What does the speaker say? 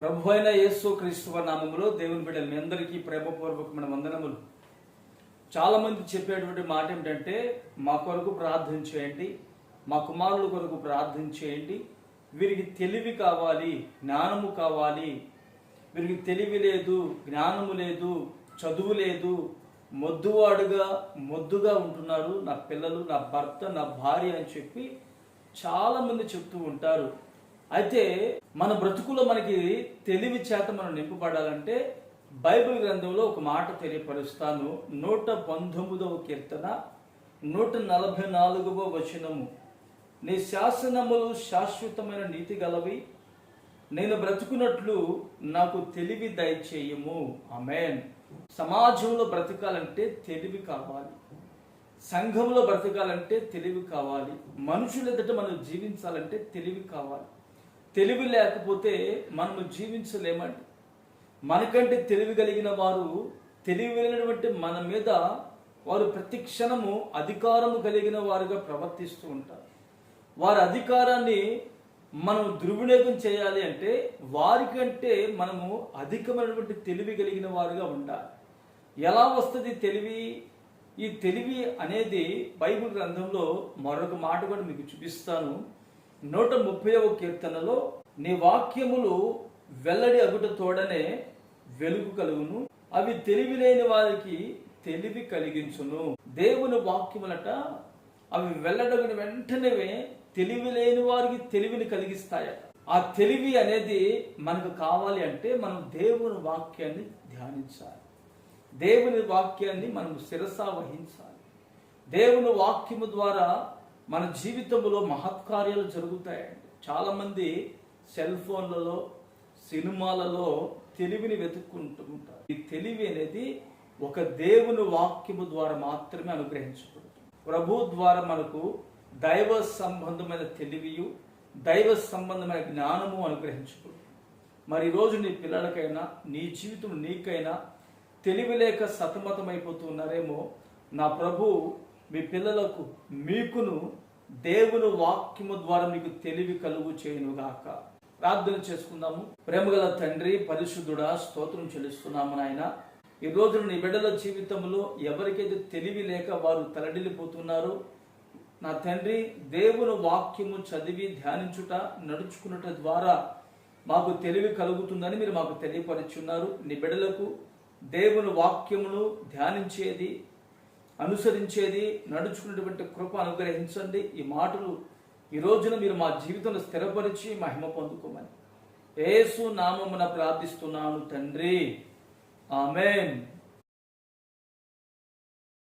ప్రభు అయిన యేసు క్రీస్తు నామములో దేవుని బిడ్డలు మీ అందరికీ ప్రేమపూర్వకమైన వందనములు. చాలా మంది చెప్పేటువంటి మాట ఏమిటంటే, మా కొరకు ప్రార్థన చేయండి, మా కుమారుల కొరకు ప్రార్థన చేయండి, వీరికి తెలివి కావాలి, జ్ఞానము కావాలి, వీరికి తెలివి లేదు, జ్ఞానము లేదు, చదువు లేదు, మొద్దుగా ఉంటున్నారు నా పిల్లలు, నా భర్త, నా భార్య అని చెప్పి చాలా మంది చెప్తూ ఉంటారు. అయితే మన బ్రతుకులో మనకి తెలివి చేత మనం నింపబడాలంటే బైబిల్ గ్రంథంలో ఒక మాట తెలియపరుస్తాను. 119వ కీర్తన 144వ వచనము, నీ శాసనములు శాశ్వతమైన నీతి గలవి, నేను బ్రతుకున్నట్లు నాకు తెలివి దయచేయము. ఆమేన్. సమాజంలో బ్రతకాలంటే తెలివి కావాలి, సంఘంలో బ్రతకాలంటే తెలివి కావాలి, మనుషుల ఎదుట మనం జీవించాలంటే తెలివి కావాలి. తెలివి లేకపోతే మనము జీవించలేమండి. మనకంటే తెలివి కలిగిన వారు, తెలివి కలిగినటువంటి మన మీద వారు ప్రతి క్షణము అధికారము కలిగిన వారుగా ప్రవర్తిస్తూ ఉంటారు. వారి అధికారాన్ని మనం దుర్వినియోగం చేయాలి అంటే వారికంటే మనము అధికమైనటువంటి తెలివి కలిగిన వారుగా ఉండాలి. ఎలా వస్తుంది తెలివి? ఈ తెలివి అనేది బైబిల్ గ్రంథంలో మరొక మాట కూడా మీకు చూపిస్తాను. 130వ కీర్తనలో, నీ వాక్యములు వెల్లడి అగుట తోడనే వెలుగు కలుగును, అవి తెలివి లేని వారికి తెలివి కలిగించును. దేవుని వాక్యములట అవి వెల్లడగిన వెంటనే తెలివి లేని వారికి తెలివిని కలిగిస్తాయట. ఆ తెలివి అనేది మనకు కావాలి అంటే మనం దేవుని వాక్యాన్ని ధ్యానించాలి, దేవుని వాక్యాన్ని మనం శిరస వహించాలి. దేవుని వాక్యము ద్వారా మన జీవితంలో మహత్కార్యాలు జరుగుతాయండి. చాలామంది సెల్ ఫోన్లలో, సినిమాలలో తెలివిని వెతుక్కుంటూ ఉంటారు. ఈ తెలివి అనేది ఒక దేవుని వాక్యము ద్వారా మాత్రమే అనుగ్రహించబడుతుంది. ప్రభు ద్వారా మనకు దైవ సంబంధమైన తెలివియు, దైవ సంబంధమైన జ్ఞానము అనుగ్రహించబడుతుంది. మరి ఈరోజు నీ పిల్లలకైనా, నీ జీవితం నీకైనా తెలివి లేక సతమతమైపోతున్నారేమో. నా ప్రభు మీ పిల్లలకు, మీకును దేవుని వాక్యము ద్వారా మీకు తెలివి కలుగు చేయునుగాక. ప్రార్థన చేసుకుందాము. ప్రేమగల తండ్రి, పరిశుద్ధుడా, స్తోత్రం చెల్లిస్తున్నాము నాయన. ఈ రోజు నీ బిడ్డల జీవితంలో ఎవరికైతే తెలివి లేక వారు తలడిల్లిపోతున్నారో, నా తండ్రి, దేవుని వాక్యము చదివి ధ్యానించుట, నడుచుకున్నట ద్వారా మాకు తెలివి కలుగుతుందని మీరు మాకు తెలియపరుచున్నారు. నీ బిడ్డలకు దేవుని వాక్యమును ధ్యానించేది, అనుసరించేది, నడుచుకున్నటువంటి కృప అనుగ్రహించండి. ఈ మాటలు ఈ రోజున మీరు మా జీవితంలో స్థిరపరిచి మహిమ పొందుకోమని యేసు నామమున ప్రార్థిస్తున్నాను తండ్రి. ఆమేన్.